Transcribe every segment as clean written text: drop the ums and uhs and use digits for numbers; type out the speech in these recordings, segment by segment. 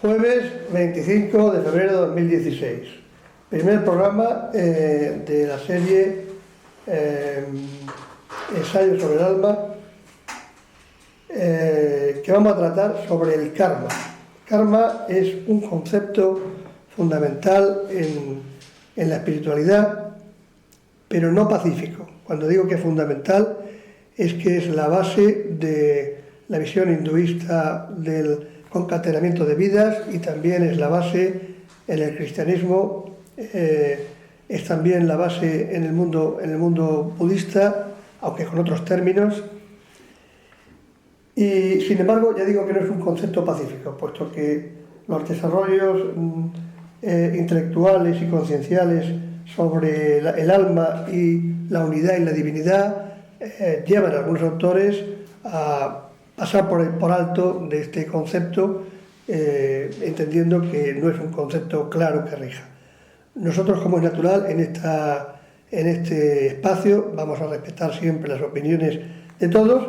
Jueves 25 de febrero de 2016, primer programa de la serie Ensayos sobre el alma, que vamos a tratar sobre el karma. Karma es un concepto fundamental en la espiritualidad, pero no pacífico. Cuando digo que es fundamental, es que es la base de la visión hinduista del concatenamiento de vidas, y también es la base en el cristianismo, es también la base en el mundo budista, aunque con otros términos. Y sin embargo, ya digo que no es un concepto pacífico, puesto que los desarrollos intelectuales y concienciales sobre el alma y la unidad y la divinidad llevan a algunos autores a pasar por alto de este concepto, entendiendo que no es un concepto claro que rija. Nosotros, como es natural, en este espacio vamos a respetar siempre las opiniones de todos,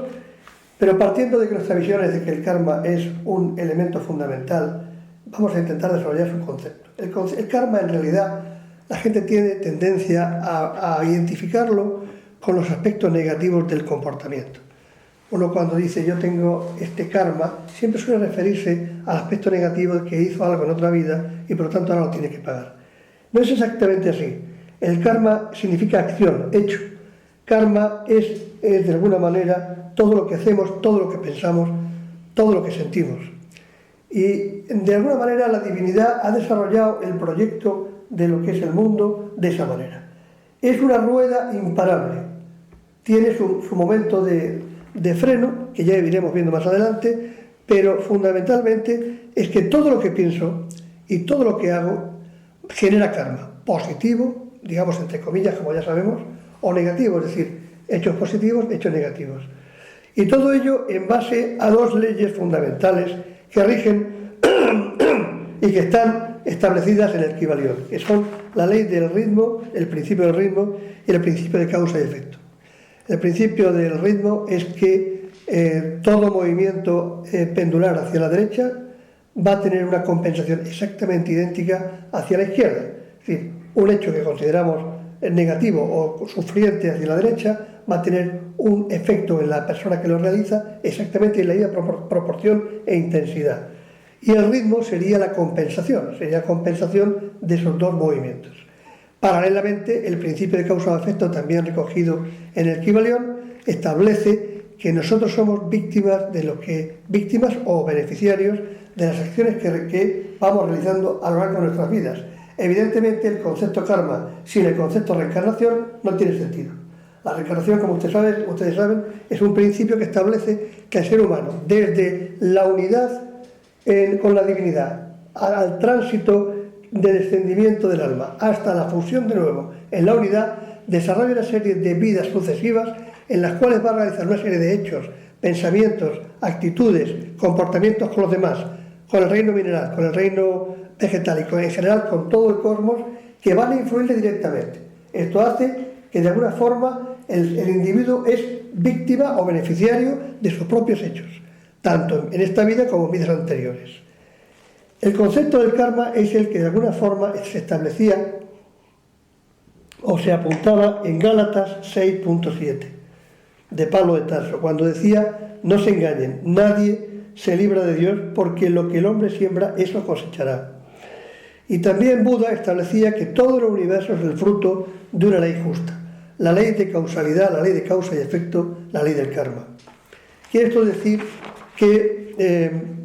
pero partiendo de que nuestra visión es de que el karma es un elemento fundamental, vamos a intentar desarrollar su concepto. El karma, en realidad, la gente tiene tendencia a identificarlo con los aspectos negativos del comportamiento. Uno, cuando dice yo tengo este karma, siempre suele referirse al aspecto negativo de que hizo algo en otra vida y por lo tanto ahora lo tiene que pagar. No es exactamente así. El karma significa acción, hecho. Karma es de alguna manera todo lo que hacemos, todo lo que pensamos, todo lo que sentimos. Y de alguna manera la divinidad ha desarrollado el proyecto de lo que es el mundo de esa manera. Es una rueda imparable. Tiene su momento de freno, que ya iremos viendo más adelante, pero fundamentalmente es que todo lo que pienso y todo lo que hago genera karma, positivo, digamos entre comillas, como ya sabemos, o negativo, es decir, hechos positivos, hechos negativos. Y todo ello en base a dos leyes fundamentales que rigen y que están establecidas en el Kybalión, que son la ley del ritmo, el principio del ritmo y el principio de causa y efecto. El principio del ritmo es que todo movimiento pendular hacia la derecha va a tener una compensación exactamente idéntica hacia la izquierda. Es decir, un hecho que consideramos negativo o sufriente hacia la derecha va a tener un efecto en la persona que lo realiza exactamente en la misma proporción e intensidad. Y el ritmo sería la compensación de esos dos movimientos. Paralelamente, el principio de causa-efecto, también recogido en el Kybalión, establece que nosotros somos víctimas o beneficiarios de las acciones que vamos realizando a lo largo de nuestras vidas. Evidentemente, el concepto karma sin el concepto reencarnación no tiene sentido. La reencarnación, como ustedes saben, es un principio que establece que el ser humano, desde la unidad con la divinidad, al tránsito de descendimiento del alma hasta la fusión de nuevo en la unidad, desarrolla una serie de vidas sucesivas en las cuales va a realizar una serie de hechos, pensamientos, actitudes, comportamientos con los demás, con el reino mineral, con el reino vegetal y en general con todo el cosmos, que van a influirle directamente. Esto hace que de alguna forma el individuo es víctima o beneficiario de sus propios hechos, tanto en esta vida como en vidas anteriores. El concepto del karma es el que de alguna forma se establecía o se apuntaba en Gálatas 6.7 de Pablo de Tarso, cuando decía: no se engañen, nadie se libra de Dios, porque lo que el hombre siembra, eso cosechará. Y también Buda establecía que todo el universo es el fruto de una ley justa, la ley de causalidad, la ley de causa y efecto, la ley del karma. Quiere esto decir que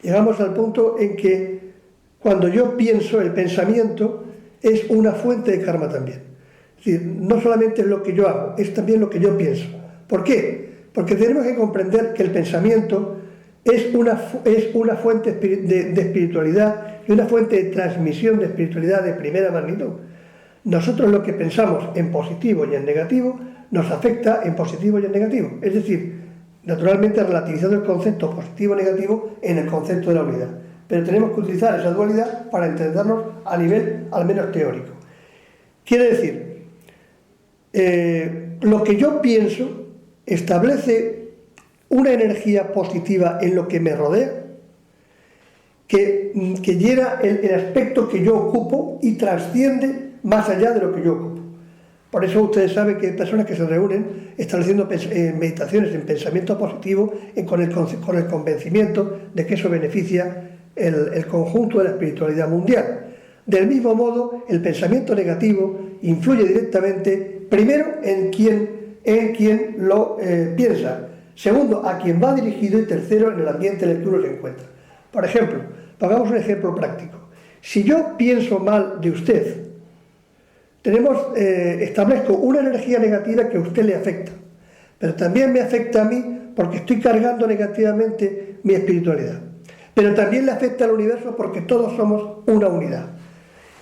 llegamos al punto en que cuando yo pienso, el pensamiento es una fuente de karma también. Es decir, no solamente es lo que yo hago, es también lo que yo pienso. ¿Por qué? Porque tenemos que comprender que el pensamiento es una fuente de espiritualidad y una fuente de transmisión de espiritualidad de primera magnitud. Nosotros lo que pensamos en positivo y en negativo nos afecta en positivo y en negativo. Es decir, naturalmente relativizando el concepto positivo-negativo en el concepto de la unidad. Pero tenemos que utilizar esa dualidad para entendernos a nivel al menos teórico. Quiere decir, lo que yo pienso establece una energía positiva en lo que me rodea, que llena el aspecto que yo ocupo y trasciende más allá de lo que yo ocupo. Por eso ustedes saben que hay personas que se reúnen estableciendo meditaciones en pensamiento positivo con el convencimiento de que eso beneficia el conjunto de la espiritualidad mundial. Del mismo modo, el pensamiento negativo influye directamente, primero, en quien lo piensa, segundo, a quien va dirigido y tercero, en el ambiente en el que uno se encuentra. Por ejemplo, pongamos un ejemplo práctico. Si yo pienso mal de usted, establezco una energía negativa que a usted le afecta, pero también me afecta a mí porque estoy cargando negativamente mi espiritualidad. Pero también le afecta al universo porque todos somos una unidad.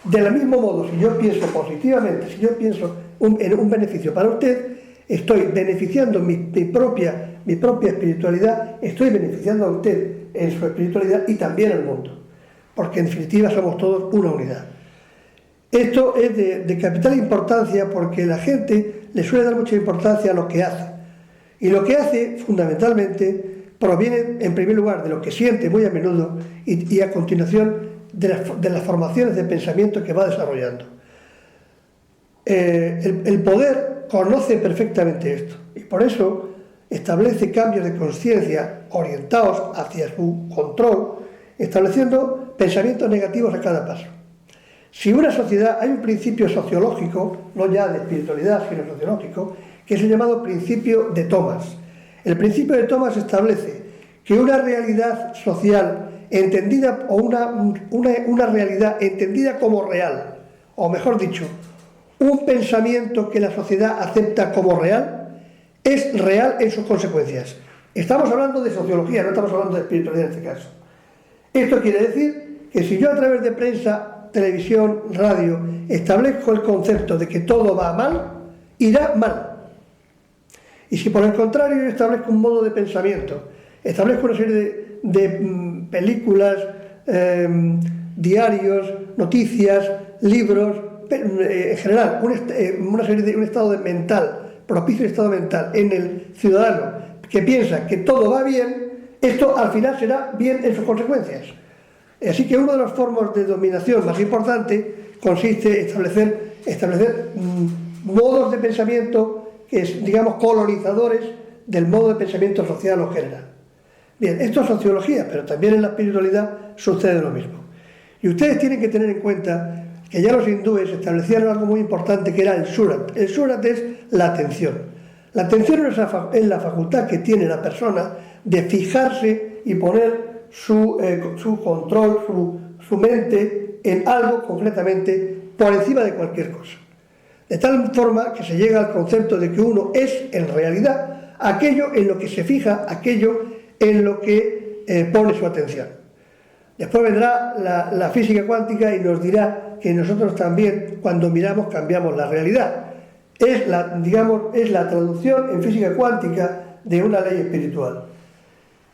Del mismo modo, si yo pienso positivamente, si yo pienso en un beneficio para usted, estoy beneficiando mi propia espiritualidad, estoy beneficiando a usted en su espiritualidad y también al mundo, porque en definitiva somos todos una unidad. Esto es de capital importancia porque la gente le suele dar mucha importancia a lo que hace. Y lo que hace, fundamentalmente, proviene en primer lugar de lo que siente muy a menudo y a continuación de las formaciones de pensamiento que va desarrollando. El poder conoce perfectamente esto y por eso establece cambios de conciencia orientados hacia su control, estableciendo pensamientos negativos a cada paso. Si en una sociedad hay un principio sociológico, no ya de espiritualidad, sino sociológico, que es el llamado principio de Thomas. El principio de Thomas establece que una realidad social entendida, o una realidad entendida como real, o mejor dicho, un pensamiento que la sociedad acepta como real, es real en sus consecuencias. Estamos hablando de sociología, no estamos hablando de espiritualidad en este caso. Esto quiere decir que si yo a través de prensa, televisión, radio, establezco el concepto de que todo va mal, irá mal. Y si por el contrario yo establezco un modo de pensamiento, establezco una serie de películas, diarios, noticias, libros, en general, un estado mental, propicio estado mental en el ciudadano que piensa que todo va bien, esto al final será bien en sus consecuencias. Así que una de las formas de dominación más importante consiste en establecer modos de pensamiento que es, digamos, colonizadores del modo de pensamiento social o general. Bien, esto es sociología, pero también en la espiritualidad sucede lo mismo. Y ustedes tienen que tener en cuenta que ya los hindúes establecieron algo muy importante que era el surat. El surat es la atención. La atención es la facultad que tiene la persona de fijarse y poner su control, su mente en algo concretamente por encima de cualquier cosa. De tal forma que se llega al concepto de que uno es en realidad aquello en lo que se fija, aquello en lo que pone su atención. Después vendrá la física cuántica y nos dirá que nosotros también, cuando miramos, cambiamos la realidad. Es la traducción en física cuántica de una ley espiritual.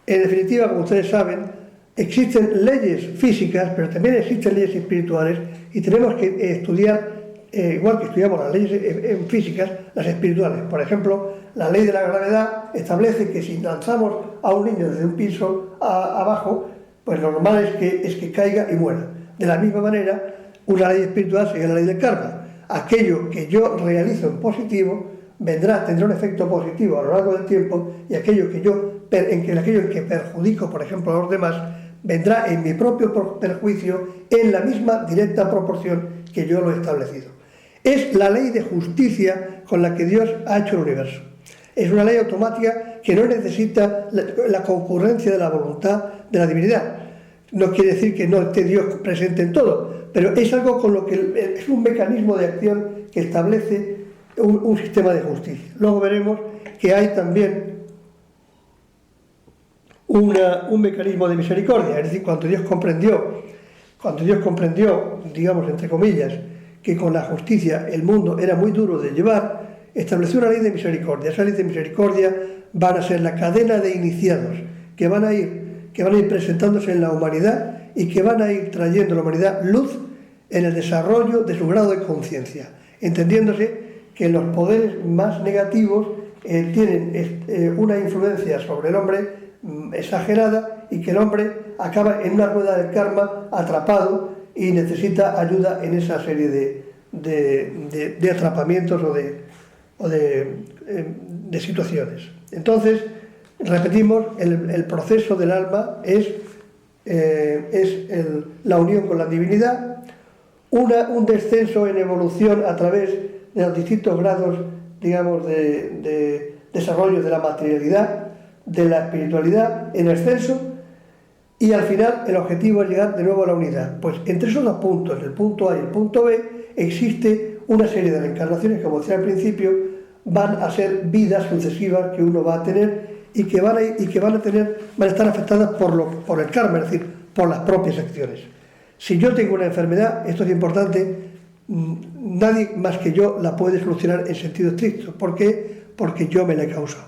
En definitiva, como ustedes saben, existen leyes físicas, pero también existen leyes espirituales y tenemos que estudiar, igual que estudiamos las leyes en físicas, las espirituales. Por ejemplo, la ley de la gravedad establece que si lanzamos a un niño desde un piso abajo, pues lo normal es que caiga y muera. De la misma manera, una ley espiritual sería la ley del karma. Aquello que yo realizo en positivo tendrá un efecto positivo a lo largo del tiempo y aquello en que perjudico, por ejemplo, a los demás, vendrá en mi propio perjuicio en la misma directa proporción que yo lo he establecido. Es la ley de justicia con la que Dios ha hecho el universo. Es una ley automática que no necesita la concurrencia de la voluntad de la divinidad. No quiere decir que no esté Dios presente en todo, pero es algo con lo que es un mecanismo de acción que establece un sistema de justicia. Luego veremos que hay también un mecanismo de misericordia, es decir, cuando Dios comprendió, digamos, entre comillas, que con la justicia el mundo era muy duro de llevar, estableció una ley de misericordia. Esa ley de misericordia van a ser la cadena de iniciados que van a ir presentándose en la humanidad y que van a ir trayendo a la humanidad luz en el desarrollo de su grado de conciencia, entendiéndose que los poderes más negativos tienen una influencia sobre el hombre exagerada y que el hombre acaba en una rueda del karma atrapado y necesita ayuda en esa serie de atrapamientos o de situaciones. Entonces, repetimos, el proceso del alma es la unión con la divinidad, un descenso en evolución a través de los distintos grados, digamos, de desarrollo de la materialidad, de la espiritualidad en ascenso, y al final el objetivo es llegar de nuevo a la unidad. Pues entre esos dos puntos, el punto A y el punto B, existe una serie de reencarnaciones, como decía al principio, van a ser vidas sucesivas que uno va a tener y que van a estar afectadas por el karma, es decir, por las propias acciones. Si yo tengo una enfermedad, esto es importante, nadie más que yo la puede solucionar en sentido estricto. ¿Por qué? Porque yo me la he causado.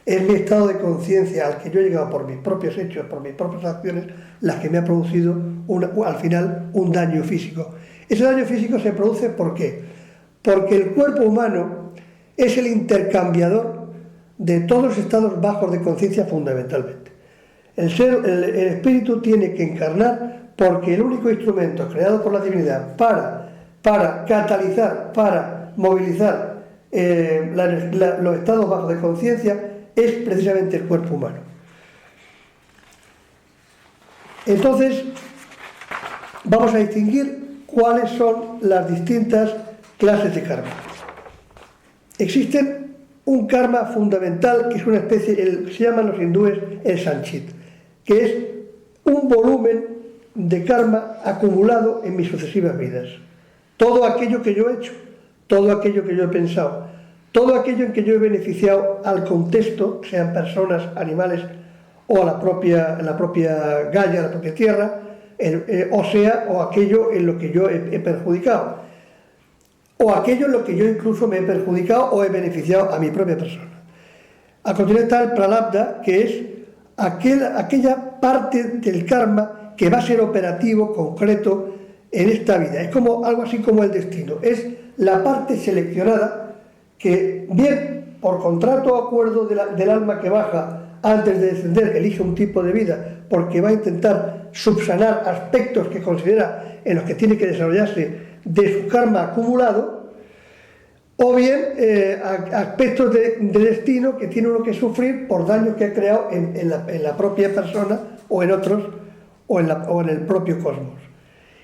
Es mi estado de conciencia al que yo he llegado por mis propios hechos, por mis propias acciones, las que me ha producido al final un daño físico. Ese daño físico se produce ¿por qué? Porque el cuerpo humano es el intercambiador de todos los estados bajos de conciencia fundamentalmente. El espíritu tiene que encarnar porque el único instrumento creado por la divinidad para catalizar, para movilizar los estados bajos de conciencia es precisamente el cuerpo humano. Entonces, vamos a distinguir cuáles son las distintas clases de karma. Existen un karma fundamental que es una especie, se llaman los hindúes el sanchit, que es un volumen de karma acumulado en mis sucesivas vidas. Todo aquello que yo he hecho, todo aquello que yo he pensado, todo aquello en que yo he beneficiado al contexto, sean personas, animales o a la propia Gaia, a la propia tierra, o aquello en lo que yo he perjudicado, o aquello en lo que yo incluso me he perjudicado o he beneficiado a mi propia persona. A continuación está el pralabdha, que es aquella parte del karma que va a ser operativo, concreto, en esta vida. Es como algo así como el destino. Es la parte seleccionada que, bien por contrato o acuerdo del alma que baja antes de descender, elige un tipo de vida porque va a intentar subsanar aspectos que considera en los que tiene que desarrollarse de su karma acumulado, o bien aspectos de destino que tiene uno que sufrir por daños que ha creado en la propia persona o en otros o en el propio cosmos.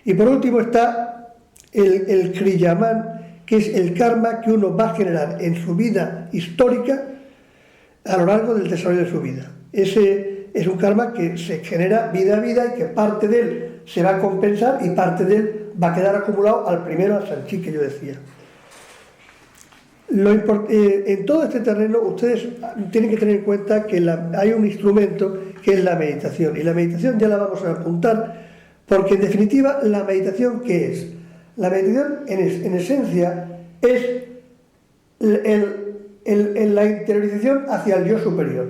Y por último está el kriyaman, que es el karma que uno va a generar en su vida histórica a lo largo del desarrollo de su vida. Ese es un karma que se genera vida a vida y que parte de él se va a compensar y parte de él va a quedar acumulado al sanchit que yo decía. En todo este terreno ustedes tienen que tener en cuenta que hay un instrumento que es la meditación, y la meditación ya la vamos a apuntar porque en definitiva la meditación ¿qué es? La meditación en esencia es la interiorización hacia el yo superior.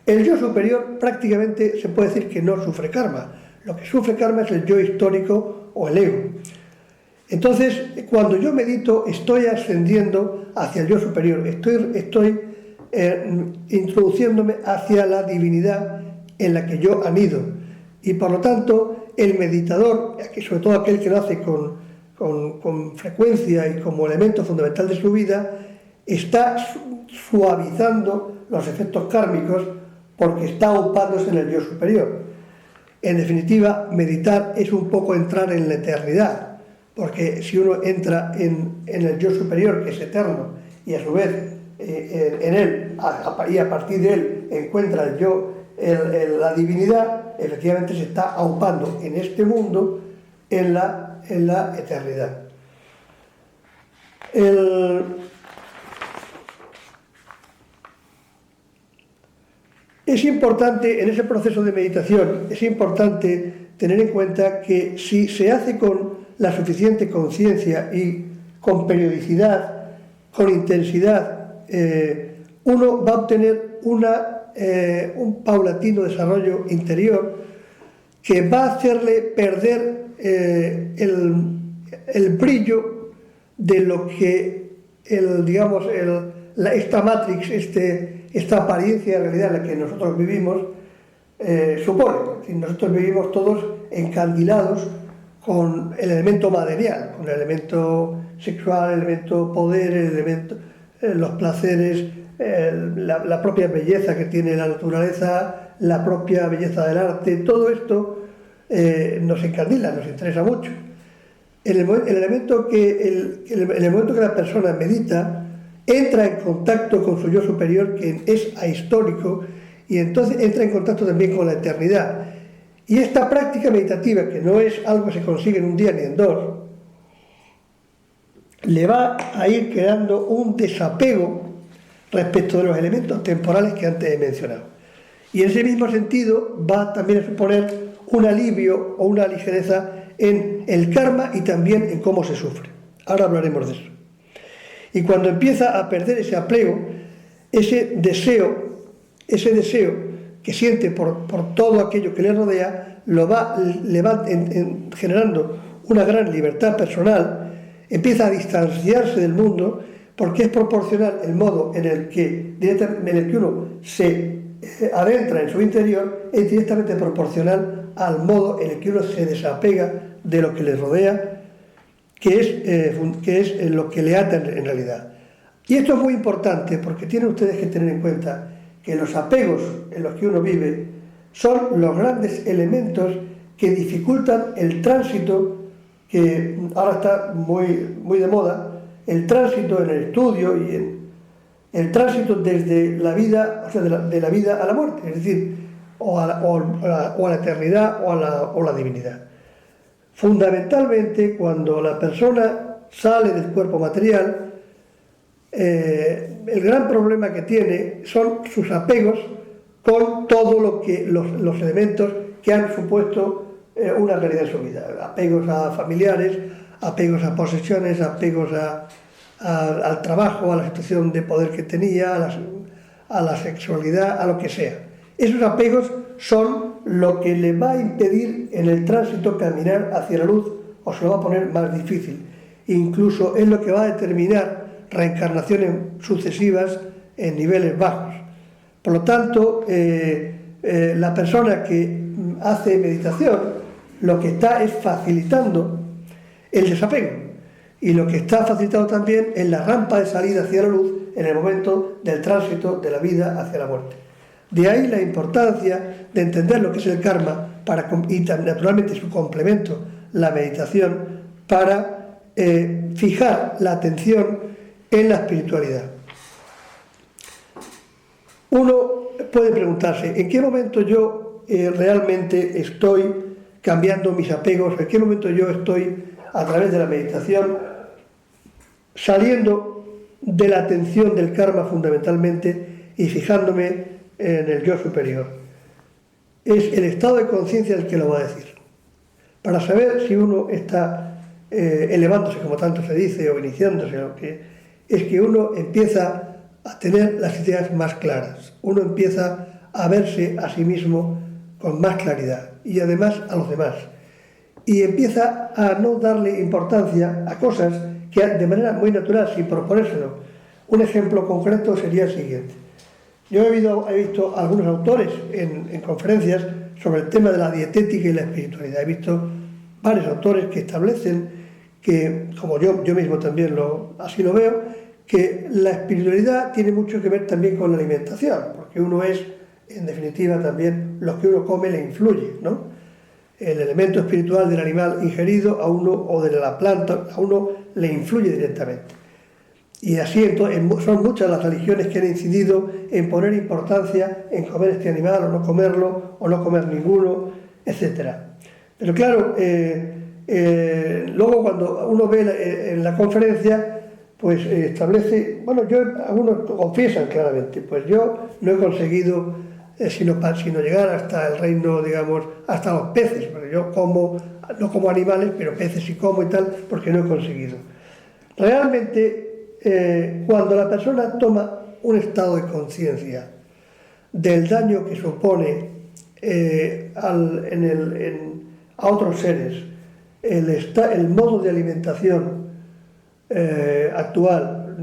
El yo superior prácticamente se puede decir que no sufre karma. Lo que sufre karma es el yo histórico o el ego. Entonces, cuando yo medito, estoy ascendiendo hacia el yo superior, estoy introduciéndome hacia la divinidad en la que yo anido. Y por lo tanto, el meditador, sobre todo aquel que lo hace con frecuencia y como elemento fundamental de su vida, está suavizando los efectos kármicos porque está upándose en el yo superior. En definitiva, meditar es un poco entrar en la eternidad, porque si uno entra en el yo superior, que es eterno, y a su vez en él, y a partir de él encuentra el yo, la divinidad, efectivamente se está aupando en este mundo en la eternidad. Es importante, en ese proceso de meditación, es importante tener en cuenta que si se hace con la suficiente conciencia y con periodicidad, con intensidad, uno va a obtener un paulatino desarrollo interior que va a hacerle perder el brillo de lo que esta matrix, esta apariencia de realidad en la que nosotros vivimos supone. Nosotros vivimos todos encandilados con el elemento material, con el elemento sexual, el elemento poder, los placeres, la propia belleza que tiene la naturaleza, la propia belleza del arte. Todo esto nos encandila, nos interesa mucho. En el momento que la persona medita, entra en contacto con su yo superior, que es ahistórico, y entonces entra en contacto también con la eternidad. Y esta práctica meditativa, que no es algo que se consigue en un día ni en dos, le va a ir creando un desapego respecto de los elementos temporales que antes he mencionado. Y en ese mismo sentido va también a suponer un alivio o una ligereza en el karma y también en cómo se sufre. Ahora hablaremos de eso. Y cuando empieza a perder ese apego, ese deseo que siente por todo aquello que le rodea, le va generando una gran libertad personal, empieza a distanciarse del mundo, porque es proporcional el modo en el que uno se adentra en su interior, es directamente proporcional al modo en el que uno se desapega de lo que le rodea, que es lo que le ata en realidad. Y esto es muy importante porque tienen ustedes que tener en cuenta que los apegos en los que uno vive son los grandes elementos que dificultan el tránsito, que ahora está muy de moda, el tránsito en el estudio y el tránsito desde la vida, o sea, de la vida a la muerte, es decir, o a la eternidad o a la divinidad. Fundamentalmente, cuando la persona sale del cuerpo material, el gran problema que tiene son sus apegos con todo lo que los elementos que han supuesto una realidad en su vida. Apegos a familiares, apegos a posesiones, apegos al trabajo, a la situación de poder que tenía, a la sexualidad, a lo que sea. Esos apegos son lo que le va a impedir en el tránsito caminar hacia la luz, o se lo va a poner más difícil. Incluso es lo que va a determinar reencarnaciones sucesivas en niveles bajos. Por lo tanto, la persona que hace meditación lo que está es facilitando el desapego, y lo que está facilitando también es la rampa de salida hacia la luz en el momento del tránsito de la vida hacia la muerte. De ahí la importancia de entender lo que es el karma y naturalmente su complemento, la meditación, para fijar la atención en la espiritualidad. Uno puede preguntarse, ¿en qué momento yo realmente estoy cambiando mis apegos? ¿En qué momento yo estoy, a través de la meditación, saliendo de la atención del karma fundamentalmente y fijándome en el yo superior? Es el estado de conciencia el que lo va a decir. Para saber si uno está elevándose, como tanto se dice, o iniciándose, es que uno empieza a tener las ideas más claras, uno empieza a verse a sí mismo con más claridad y además a los demás, y empieza a no darle importancia a cosas que de manera muy natural, sin proponérselo. Un ejemplo concreto sería el siguiente. Yo he visto a algunos autores en conferencias sobre el tema de la dietética y la espiritualidad. He visto varios autores que establecen que, como yo mismo también así lo veo, que la espiritualidad tiene mucho que ver también con la alimentación, porque uno es, en definitiva, también lo que uno come le influye, ¿no? El elemento espiritual del animal ingerido a uno, o de la planta, a uno le influye directamente. Y así son muchas las religiones que han incidido en poner importancia en comer este animal o no comerlo, o no comer ninguno, etc. Pero claro, Luego, cuando uno ve en la conferencia, pues establece, bueno, algunos confiesan claramente, pues yo no he conseguido sino llegar hasta el reino, digamos, hasta los peces, porque yo no como animales, pero peces sí como y tal, porque no he conseguido. Realmente, cuando la persona toma un estado de conciencia del daño que supone a otros seres, el modo de alimentación actual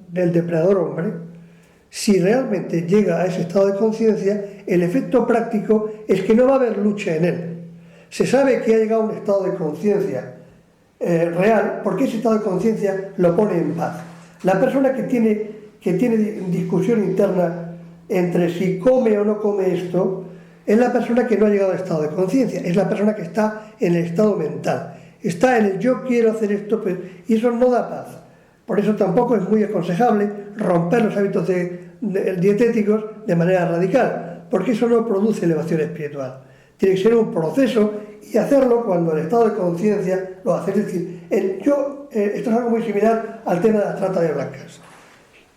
del depredador hombre, si realmente llega a ese estado de conciencia, el efecto práctico es que no va a haber lucha en él. Se sabe que ha llegado a un estado de conciencia real, porque ese estado de conciencia lo pone en paz. La persona que tiene discusión interna entre si come o no come esto, es la persona que no ha llegado al estado de conciencia, es la persona que está en el estado mental, está en el yo quiero hacer esto, y eso no da paz. Por eso tampoco es muy aconsejable romper los hábitos dietéticos de manera radical, porque eso no produce elevación espiritual. Tiene que ser un proceso y hacerlo cuando el estado de conciencia lo hace. Es decir, esto es algo muy similar al tema de la trata de blancas.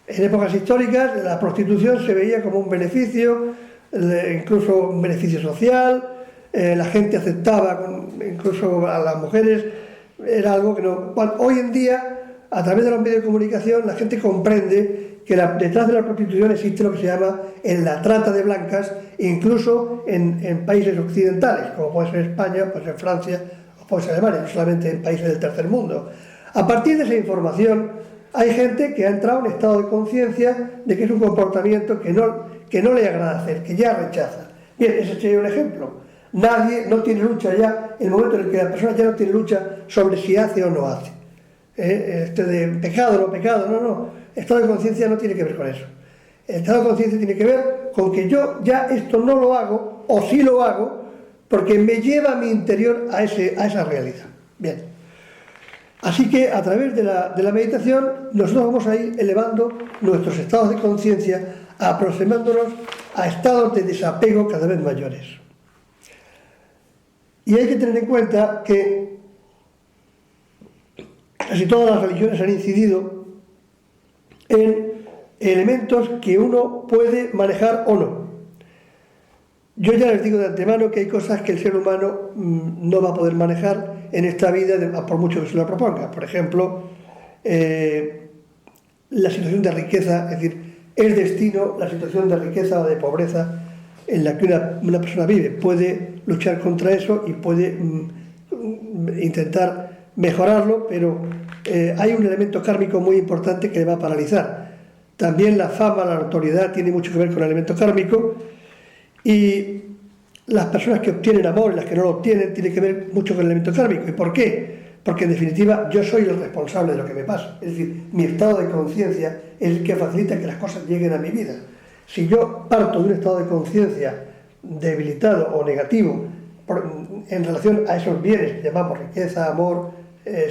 En épocas históricas la prostitución se veía como un beneficio, incluso un beneficio social, la gente aceptaba incluso a las mujeres, era algo que no... Bueno, hoy en día, a través de los medios de comunicación, la gente comprende que detrás de la prostitución existe lo que se llama la trata de blancas, incluso en países occidentales, como puede ser España, puede ser Francia o puede ser Alemania, no solamente en países del tercer mundo. A partir de esa información, hay gente que ha entrado en estado de conciencia de que es un comportamiento que no le agrada hacer, que ya rechaza. Bien, ese sería un ejemplo. Nadie no tiene lucha ya, en el momento en el que la persona ya no tiene lucha sobre si hace o no hace. De pecado o no pecado, no. El estado de conciencia no tiene que ver con eso. El estado de conciencia tiene que ver con que yo ya esto no lo hago, o sí lo hago, porque me lleva a mi interior a esa realidad. Bien. Así que a través de la meditación nosotros vamos a ir elevando nuestros estados de conciencia, aproximándonos a estados de desapego cada vez mayores. Y hay que tener en cuenta que casi todas las religiones han incidido en elementos que uno puede manejar o no. Yo ya les digo de antemano que hay cosas que el ser humano no va a poder manejar en esta vida, por mucho que se lo proponga. Por ejemplo, la situación de riqueza, es decir, el destino, la situación de riqueza o de pobreza en la que una persona vive. Puede luchar contra eso y puede intentar mejorarlo, pero hay un elemento kármico muy importante que le va a paralizar. También la fama, la notoriedad tiene mucho que ver con el elemento kármico, y las personas que obtienen amor y las que no lo obtienen tiene que ver mucho con el elemento kármico. ¿Y por qué? Porque en definitiva yo soy el responsable de lo que me pasa. Es decir, mi estado de conciencia es el que facilita que las cosas lleguen a mi vida. Si yo parto de un estado de conciencia debilitado o negativo en relación a esos bienes que llamamos riqueza, amor,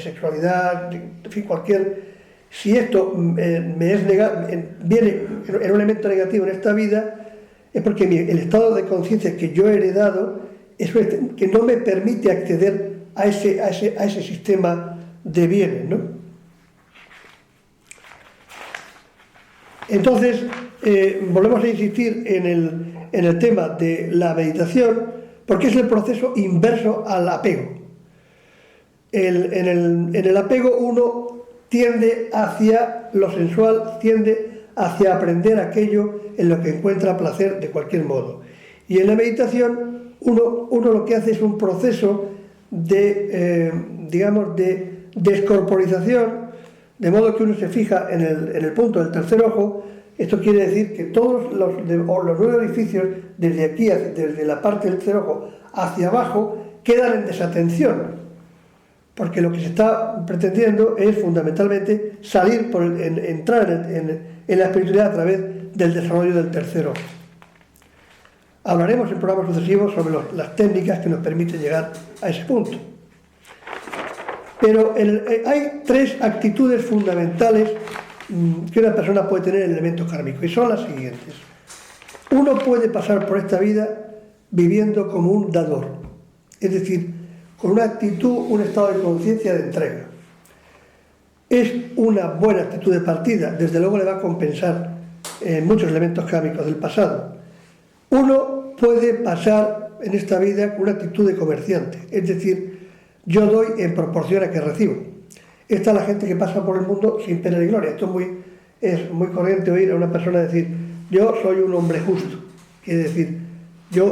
sexualidad, en fin, si esto viene en un elemento negativo en esta vida, es porque el estado de conciencia que yo he heredado es que no me permite acceder a ese sistema de bienes, ¿no? Entonces, volvemos a insistir en el tema de la meditación, porque es el proceso inverso al apego. En el apego uno tiende hacia lo sensual, tiende hacia aprender aquello en lo que encuentra placer de cualquier modo. Y en la meditación uno lo que hace es un proceso de descorporización, de modo que uno se fija en el punto del tercer ojo. Esto quiere decir que todos los 9 orificios, desde aquí, desde la parte del tercer ojo hacia abajo, quedan en desatención, porque lo que se está pretendiendo es fundamentalmente entrar en la espiritualidad a través del desarrollo del tercer ojo. Hablaremos en programas sucesivos sobre las técnicas que nos permiten llegar a ese punto. Pero hay 3 actitudes fundamentales que una persona puede tener en el elemento kármico, y son las siguientes. Uno puede pasar por esta vida viviendo como un dador, es decir, con una actitud, un estado de conciencia de entrega. Es una buena actitud de partida, desde luego le va a compensar muchos elementos kármicos del pasado. Uno puede pasar en esta vida con una actitud de comerciante, es decir, yo doy en proporción a que recibo. Esta es la gente que pasa por el mundo sin pena ni gloria. Esto es muy corriente oír a una persona decir, yo soy un hombre justo. Quiere decir,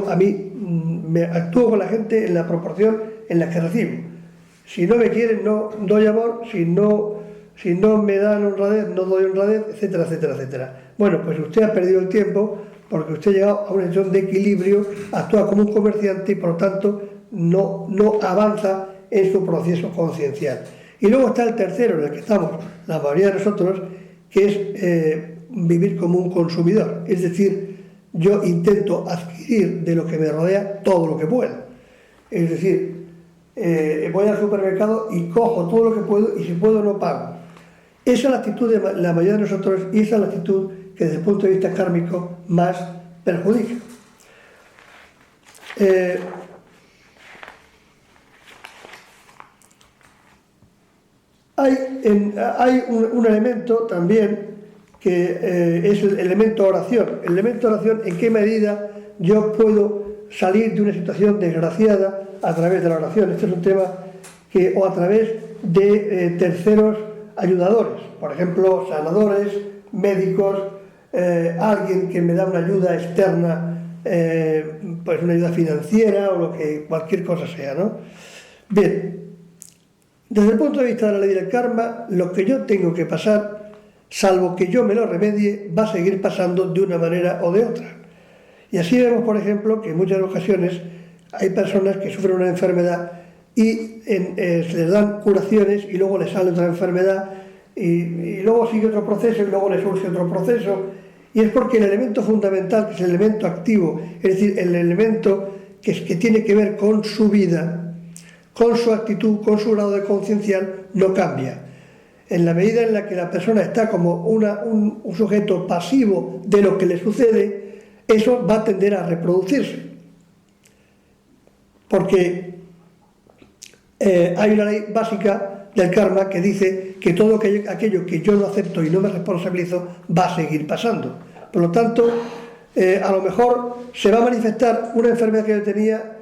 a mí me actúo con la gente en la proporción en la que recibo. Si no me quieren, no doy amor, si no me dan honradez, no doy honradez, etcétera, etcétera, etcétera. Bueno, pues usted ha perdido el tiempo porque usted ha llegado a una situación de equilibrio, actúa como un comerciante y por lo tanto no avanza en su proceso conciencial. Y luego está el tercero, en el que estamos la mayoría de nosotros, que es vivir como un consumidor. Es decir, yo intento adquirir de lo que me rodea todo lo que puedo. Es decir, voy al supermercado y cojo todo lo que puedo y si puedo no pago. Esa es la actitud de la mayoría de nosotros y esa es la actitud que desde el punto de vista kármico más perjudica. Hay un elemento también que es el elemento oración. El elemento oración, ¿en qué medida yo puedo salir de una situación desgraciada a través de la oración? Este es un tema o a través de terceros ayudadores, por ejemplo, sanadores, médicos, alguien que me da una ayuda externa, pues una ayuda financiera o cualquier cosa sea, ¿no? Bien, desde el punto de vista de la ley del karma, lo que yo tengo que pasar, salvo que yo me lo remedie, va a seguir pasando de una manera o de otra. Y así vemos, por ejemplo, que en muchas ocasiones hay personas que sufren una enfermedad y se les dan curaciones y luego les sale otra enfermedad y luego sigue otro proceso y luego les surge otro proceso. Y es porque el elemento fundamental, que es el elemento activo, es decir, el elemento que tiene que ver con su vida, con su actitud, con su grado de conciencial, no cambia. En la medida en la que la persona está como un sujeto pasivo de lo que le sucede, eso va a tender a reproducirse. Porque hay una ley básica del karma que dice que todo aquello que yo no acepto y no me responsabilizo va a seguir pasando. Por lo tanto, a lo mejor se va a manifestar una enfermedad que yo tenía,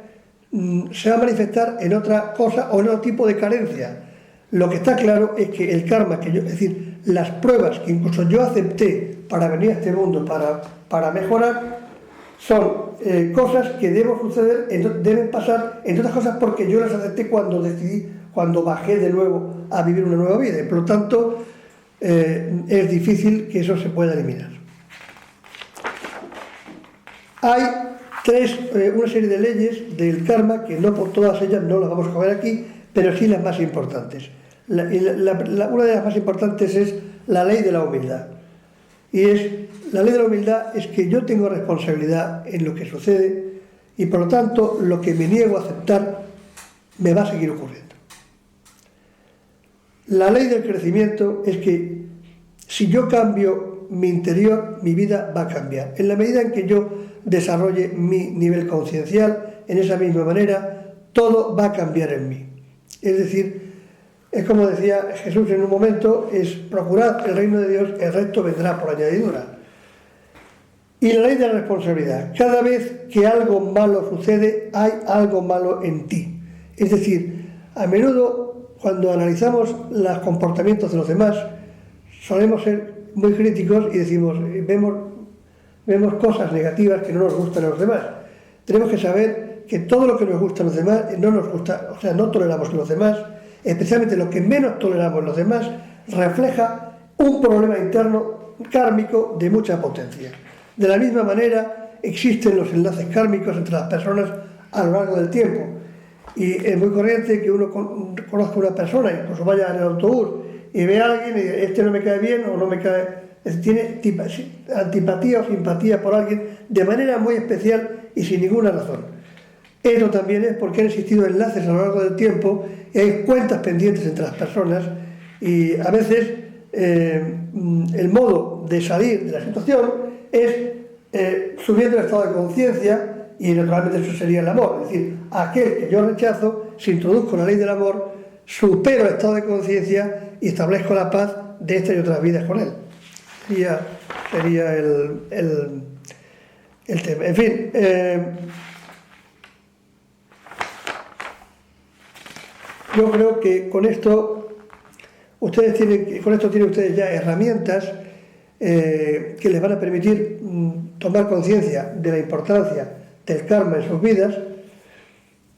se va a manifestar en otra cosa o en otro tipo de carencia. Lo que está claro es que el karma, es decir, las pruebas que incluso yo acepté para venir a este mundo, para mejorar, son cosas que deben pasar, entre otras cosas porque yo las acepté cuando bajé de nuevo a vivir una nueva vida. Y por lo tanto, es difícil que eso se pueda eliminar. Hay una serie de leyes del karma que no por todas ellas no las vamos a coger aquí, pero sí las más importantes. Una de las más importantes es la ley de la humildad. Y la ley de la humildad es que yo tengo responsabilidad en lo que sucede y por lo tanto lo que me niego a aceptar me va a seguir ocurriendo. La ley del crecimiento es que si yo cambio mi interior, mi vida va a cambiar. En la medida en que yo desarrolle mi nivel conciencial, en esa misma manera, todo va a cambiar en mí. Es decir, es como decía Jesús en un momento, es procurad el reino de Dios, el resto vendrá por añadidura. Y la ley de la responsabilidad, cada vez que algo malo sucede, hay algo malo en ti. Es decir, a menudo cuando analizamos los comportamientos de los demás, solemos ser muy críticos y decimos, vemos cosas negativas que no nos gustan a los demás. Tenemos que saber que todo lo que nos gusta a los demás no nos gusta, o sea, no toleramos en los demás, especialmente lo que menos toleramos en los demás, refleja un problema interno kármico de mucha potencia. De la misma manera, existen los enlaces kármicos entre las personas a lo largo del tiempo. Y es muy corriente que uno conozca a una persona, incluso vaya en el autobús, y ve a alguien y dice, este no me cae bien o no me cae... Tiene antipatía o simpatía por alguien de manera muy especial y sin ninguna razón. Eso también es porque han existido enlaces a lo largo del tiempo y hay cuentas pendientes entre las personas y a veces el modo de salir de la situación es subiendo el estado de conciencia y naturalmente eso sería el amor. Es decir, aquel que yo rechazo, si introduzco la ley del amor, supero el estado de conciencia y establezco la paz de esta y otras vidas con él. Sería el tema. En fin, yo creo que con esto tienen ustedes ya herramientas que les van a permitir tomar conciencia de la importancia del karma en sus vidas,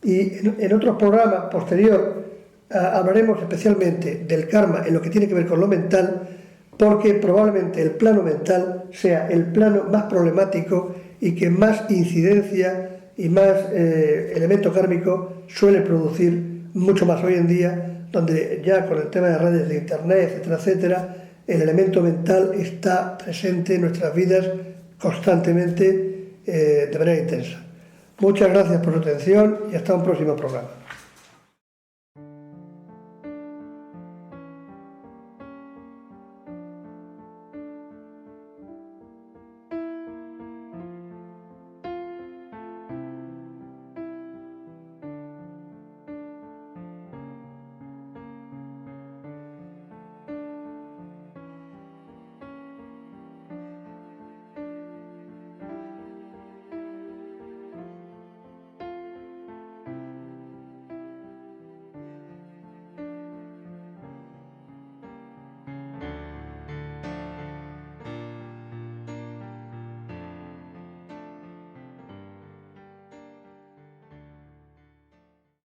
y en otros programas posterior hablaremos especialmente del karma en lo que tiene que ver con lo mental, porque probablemente el plano mental sea el plano más problemático y que más incidencia y más elemento kármico suele producir, mucho más hoy en día, donde ya con el tema de redes de internet, etcétera, etcétera, el elemento mental está presente en nuestras vidas constantemente, de manera intensa. Muchas gracias por su atención y hasta un próximo programa.